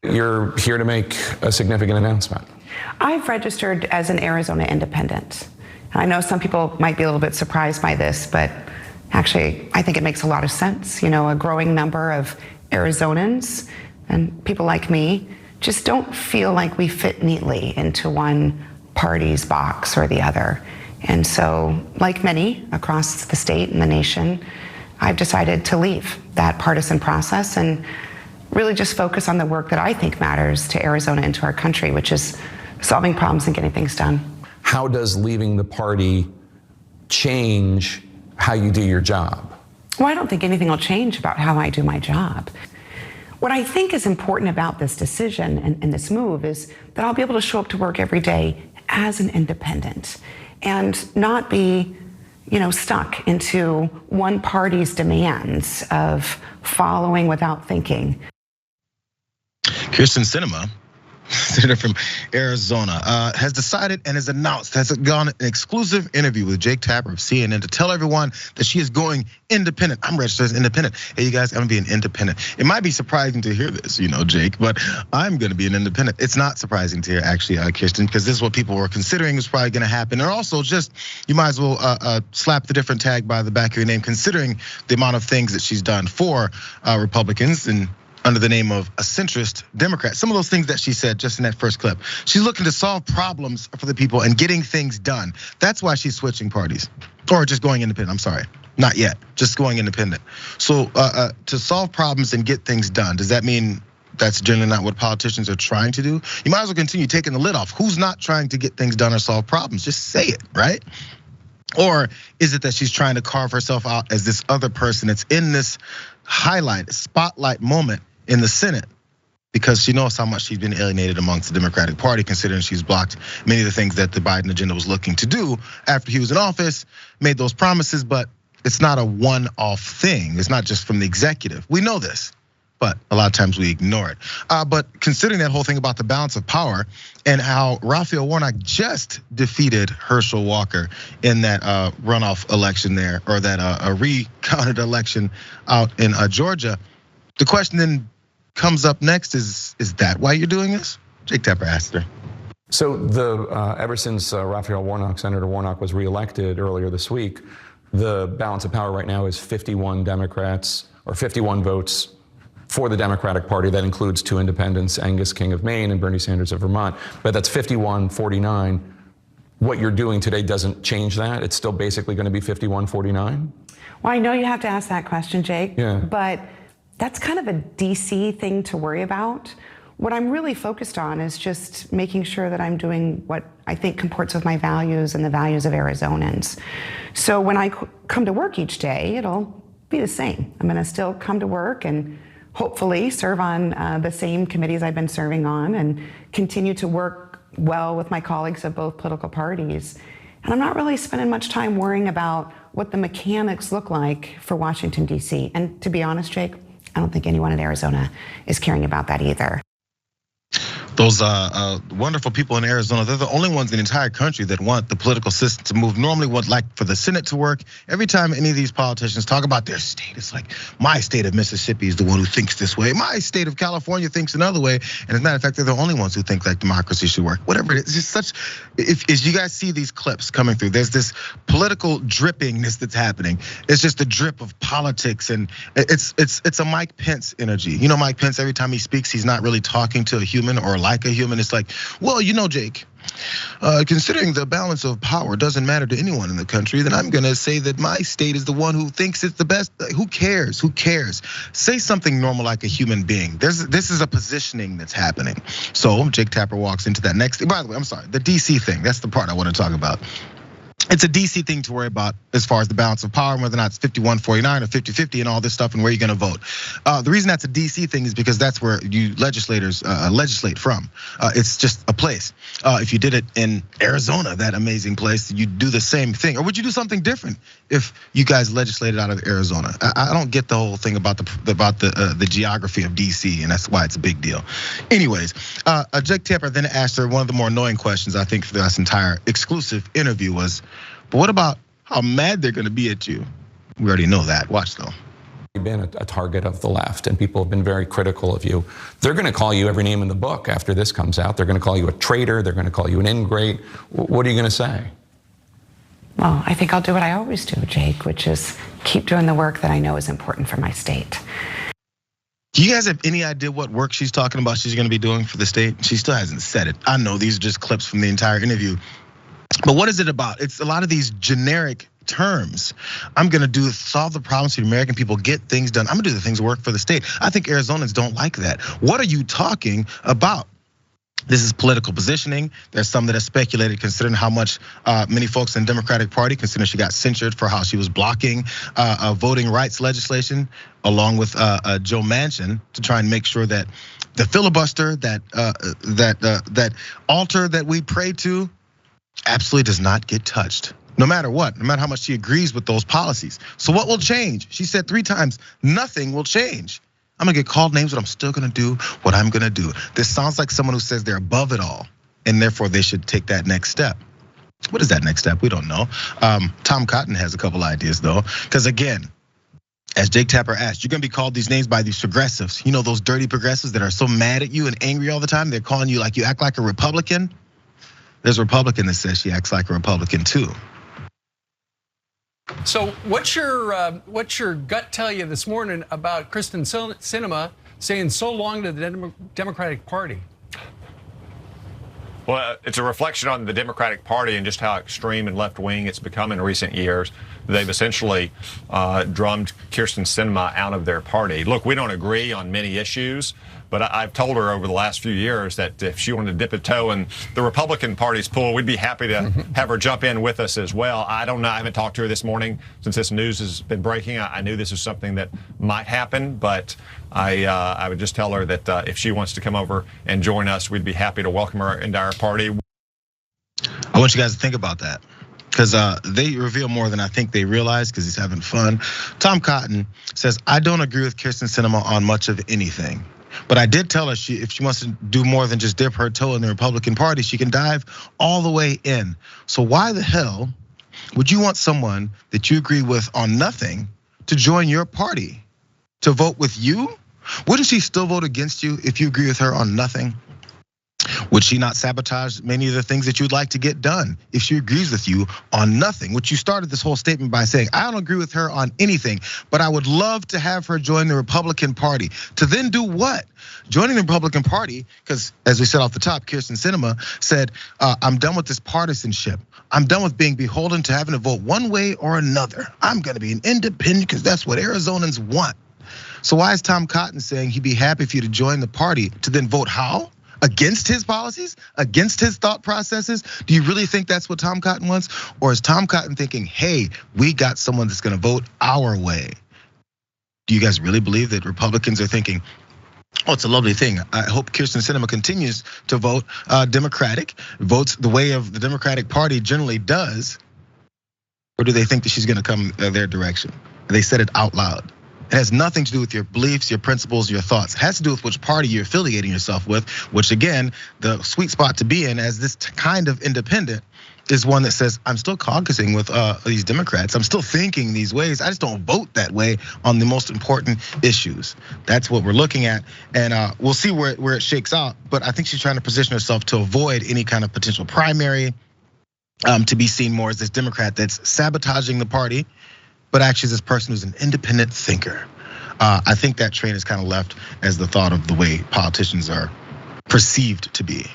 You're here to make a significant announcement. I've registered as an Arizona independent. I know some people might be a little bit surprised by this, but actually I think it makes a lot of sense. You know, a growing number of Arizonans and people like me just don't feel like we fit neatly into one party's box or the other. And so, like many across the state and the nation, I've decided to leave that partisan process and really just focus on the work that I think matters to Arizona and to our country, which is solving problems and getting things done. How does leaving the party change how you do your job? Well, I don't think anything will change about how I do my job. What I think is important about this decision and this move is that I'll be able to show up to work every day as an independent and not be, stuck into one party's demands of following without thinking. Krysten Sinema, senator from Arizona, has decided and has announced, has gone an exclusive interview with Jake Tapper of CNN to tell everyone that she is going independent. I'm registered as independent. Hey, you guys, I'm gonna be an independent. It might be surprising to hear this, Jake, but I'm gonna be an independent. It's not surprising to hear, actually, Krysten, because this is what people were considering was probably gonna happen. And also, just you might as well slap the different tag by the back of your name, considering the amount of things that she's done for Republicans and under the name of a centrist Democrat. Some of those things that she said just in that first clip. She's looking to solve problems for the people and getting things done. That's why she's switching parties, or just going independent, I'm sorry. Not yet, just going independent. So to solve problems and get things done, does that mean that's generally not what politicians are trying to do? You might as well continue taking the lid off. Who's not trying to get things done or solve problems? Just say it, right? Or is it that she's trying to carve herself out as this other person that's in this spotlight moment in the Senate, because she knows how much she's been alienated amongst the Democratic Party, considering she's blocked many of the things that the Biden agenda was looking to do after he was in office, made those promises, but it's not a one-off thing. It's not just from the executive. We know this, but a lot of times we ignore it. But considering that whole thing about the balance of power and how Raphael Warnock just defeated Herschel Walker in that runoff election there, or that recounted election out in Georgia, the question then comes up next is that why you're doing this? Jake Tapper asked her. So ever since Senator Warnock was reelected earlier this week, the balance of power right now is 51 Democrats, or 51 votes for the Democratic Party. That includes 2 independents, Angus, King of Maine, and Bernie Sanders of Vermont. But that's 51-49. What you're doing today doesn't change that. It's still basically going to be 51-49. Well, I know you have to ask that question, Jake. Yeah. But that's kind of a DC thing to worry about. What I'm really focused on is just making sure that I'm doing what I think comports with my values and the values of Arizonans. So when I come to work each day, it'll be the same. I'm gonna still come to work and hopefully serve on the same committees I've been serving on and continue to work well with my colleagues of both political parties. And I'm not really spending much time worrying about what the mechanics look like for Washington, DC. And to be honest, Jake, I don't think anyone in Arizona is caring about that either. Those wonderful people in Arizona, they're the only ones in the entire country that want the political system to move. Normally would like for the Senate to work. Every time any of these politicians talk about their state, it's like, my state of Mississippi is the one who thinks this way. My state of California thinks another way. And as a matter of fact, they're the only ones who think like democracy should work. Whatever it is, it's just if you guys see these clips coming through, there's this political drippingness that's happening. It's just a drip of politics, and it's a Mike Pence energy. Mike Pence, every time he speaks, he's not really talking to a human or like a human. It's like, well, Jake, considering the balance of power doesn't matter to anyone in the country, then I'm gonna say that my state is the one who thinks it's the best. Who cares? Who cares? Say something normal like a human being. This is a positioning that's happening. So Jake Tapper walks into that next. By the way, I'm sorry, the DC thing. That's the part I want to talk about. It's a DC thing to worry about as far as the balance of power, whether or not it's 51-49 or 50-50 and all this stuff and where you're gonna vote. The reason that's a DC thing is because that's where you legislators legislate from. It's just a place. If you did it in Arizona, that amazing place, you'd do the same thing. Or would you do something different if you guys legislated out of Arizona? I don't get the whole thing about the geography of DC, and that's why it's a big deal. Anyways, Jake Tapper then asked her one of the more annoying questions I think for this entire exclusive interview was, but what about how mad they're gonna be at you? We already know that. Watch though. You've been a target of the left, and people have been very critical of you. They're going to call you every name in the book after this comes out. They're going to call you a traitor. They're going to call you an ingrate. What are you going to say? Well, I think I'll do what I always do, Jake, which is keep doing the work that I know is important for my state. Do you guys have any idea what work she's talking about she's going to be doing for the state? She still hasn't said it. I know these are just clips from the entire interview. But what is it about? It's a lot of these generic terms. I'm gonna solve the problems for the American people, get things done. I'm gonna do the things that work for the state. I think Arizonans don't like that. What are you talking about? This is political positioning. There's some that have speculated, considering how much many folks in the Democratic Party, considering she got censured for how she was blocking voting rights legislation, along with Joe Manchin, to try and make sure that the filibuster, that altar that we pray to, absolutely does not get touched. No matter what, no matter how much she agrees with those policies. So what will change? She said 3 times, nothing will change. I'm gonna get called names, but I'm still gonna do what I'm gonna do. This sounds like someone who says they're above it all, and therefore they should take that next step. What is that next step? We don't know. Tom Cotton has a couple ideas though, because again, as Jake Tapper asked, you're gonna be called these names by these progressives. You know, those dirty progressives that are so mad at you and angry all the time. They're calling you like you act like a Republican. There's a Republican that says she acts like a Republican too. So what's your gut tell you this morning about Krysten Sinema saying so long to the Democratic Party? Well, it's a reflection on the Democratic Party and just how extreme and left-wing it's become in recent years. They've essentially drummed Krysten Sinema out of their party. Look, we don't agree on many issues, but I've told her over the last few years that if she wanted to dip a toe in the Republican Party's pool, we'd be happy to have her jump in with us as well. I don't know. I haven't talked to her this morning since this news has been breaking. I knew this was something that might happen, but I would just tell her that if she wants to come over and join us, we'd be happy to welcome her into our party. I want you guys to think about that, because they reveal more than I think they realize, because he's having fun. Tom Cotton says, I don't agree with Krysten Sinema on much of anything. But I did tell her if she wants to do more than just dip her toe in the Republican Party, she can dive all the way in. So why the hell would you want someone that you agree with on nothing to join your party, to vote with you? Wouldn't she still vote against you if you agree with her on nothing? Would she not sabotage many of the things that you'd like to get done if she agrees with you on nothing? Which you started this whole statement by saying, I don't agree with her on anything, but I would love to have her join the Republican Party. To then do what? Joining the Republican Party, because as we said off the top, Krysten Sinema said, I'm done with this partisanship. I'm done with being beholden to having to vote one way or another. I'm gonna be an independent because that's what Arizonans want. So why is Tom Cotton saying he'd be happy for you to join the party to then vote how? Against his policies, against his thought processes? Do you really think that's what Tom Cotton wants? Or is Tom Cotton thinking, hey, we got someone that's gonna vote our way? Do you guys really believe that Republicans are thinking, oh, it's a lovely thing. I hope Krysten Sinema continues to vote Democratic, votes the way of the Democratic Party generally does? Or do they think that she's gonna come their direction? They said it out loud. It has nothing to do with your beliefs, your principles, your thoughts. It has to do with which party you're affiliating yourself with, which again, the sweet spot to be in as this kind of independent is one that says, I'm still caucusing with these Democrats. I'm still thinking these ways. I just don't vote that way on the most important issues. That's what we're looking at. And we'll see where it shakes out. But I think she's trying to position herself to avoid any kind of potential primary, to be seen more as this Democrat that's sabotaging the party, but actually this person who's an independent thinker. I think that train is kind of left as the thought of the way politicians are perceived to be.